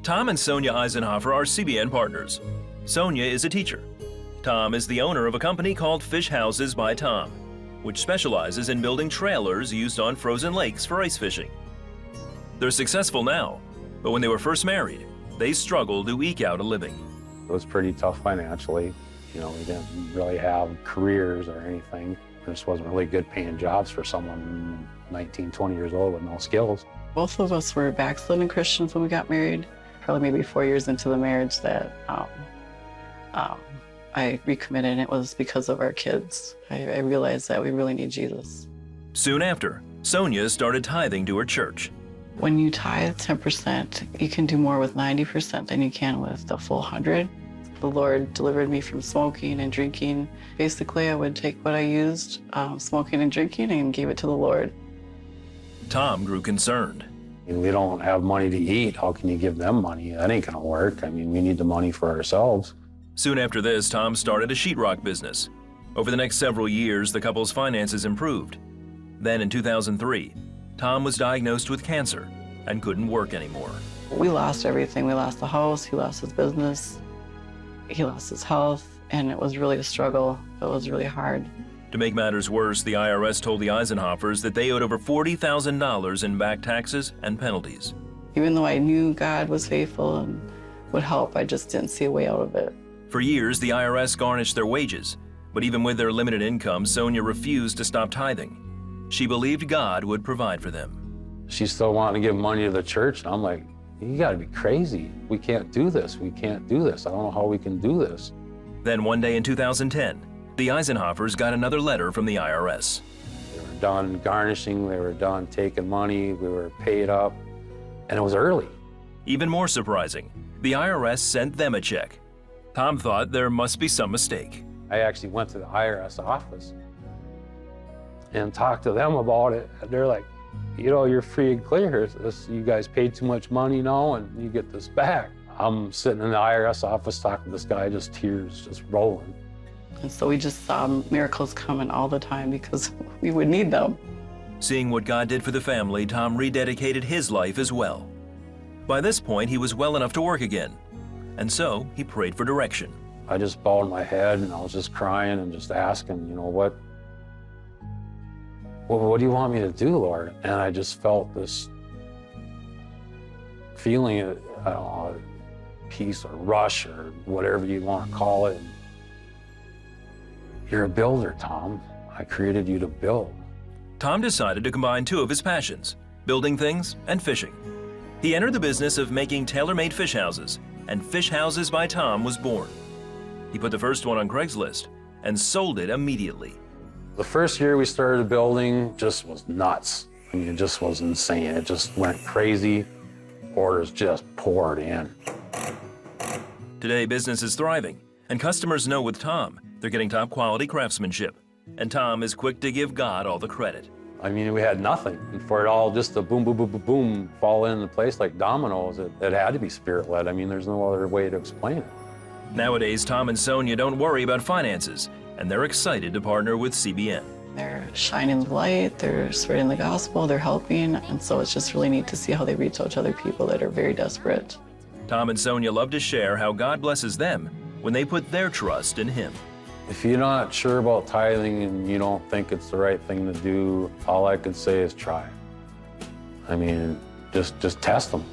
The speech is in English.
Tom and Sonia Eisenhofer are CBN partners. Sonia is a teacher. Tom is the owner of a company called Fish Houses by Tom, which specializes in building trailers used on frozen lakes for ice fishing. They're successful now, but when they were first married, they struggled to eke out a living. It was pretty tough financially. You know, we didn't really have careers or anything. There just wasn't really good paying jobs for someone 19, 20 years old with no skills. Both of us were backslidden Christians when we got married. Probably maybe 4 years into the marriage that I recommitted, and it was because of our kids. I realized that we really need Jesus. Soon after, Sonia started tithing to her church. When you tithe 10%, you can do more with 90% than you can with the full 100. The Lord delivered me from smoking and drinking. Basically, I would take what I used, smoking and drinking, and gave it to the Lord. Tom grew concerned. We don't have money to eat. How can you give them money? That ain't gonna work. I mean, we need the money for ourselves. Soon after this, Tom started a sheetrock business. Over the next several years, the couple's finances improved. Then in 2003, Tom was diagnosed with cancer and couldn't work anymore. We lost everything. We lost the house, he lost his business, he lost his health, and it was really a struggle. It was really hard. To make matters worse, the IRS told the Eisenhofers that they owed over $40,000 in back taxes and penalties. Even though I knew God was faithful and would help, I just didn't see a way out of it. For years, the IRS garnished their wages, but even with their limited income, Sonia refused to stop tithing. She believed God would provide for them. She still wanted to give money to the church, and I'm like, you gotta be crazy. We can't do this. We can't do this. I don't know how we can do this. Then one day in 2010, the Eisenhofers got another letter from the IRS. They were done garnishing, they were done taking money, we were paid up, and it was early. Even more surprising, the IRS sent them a check. Tom thought there must be some mistake. I actually went to the IRS office and talked to them about it. They're like, you know, you're free and clear. You guys paid too much money now and you get this back. I'm sitting in the IRS office talking to this guy, just tears just rolling. And so we just saw miracles coming all the time because we would need them. Seeing what God did for the family, Tom rededicated his life as well. By this point, he was well enough to work again, and so he prayed for direction. I just bowed my head and I was just crying and just asking, you know, what do you want me to do, Lord? And I just felt this feeling of, I don't know, peace or rush or whatever you want to call it. You're a builder, Tom. I created you to build. Tom decided to combine two of his passions, building things and fishing. He entered the business of making tailor-made fish houses, and Fish Houses by Tom was born. He put the first one on Craigslist and sold it immediately. The first year we started building just was nuts. I mean, it just was insane. It just went crazy. Orders just poured in. Today, business is thriving, and customers know with Tom, they're getting top quality craftsmanship. And Tom is quick to give God all the credit. I mean, we had nothing. And for it all just to boom, boom, boom, boom, boom, fall into place like dominoes, it had to be spirit-led. I mean, there's no other way to explain it. Nowadays, Tom and Sonia don't worry about finances, and they're excited to partner with CBN. They're shining the light, they're spreading the gospel, they're helping, and so it's just really neat to see how they reach out to other people that are very desperate. Tom and Sonia love to share how God blesses them when they put their trust in Him. If you're not sure about tithing and you don't think it's the right thing to do, all I can say is try. I mean, just test them.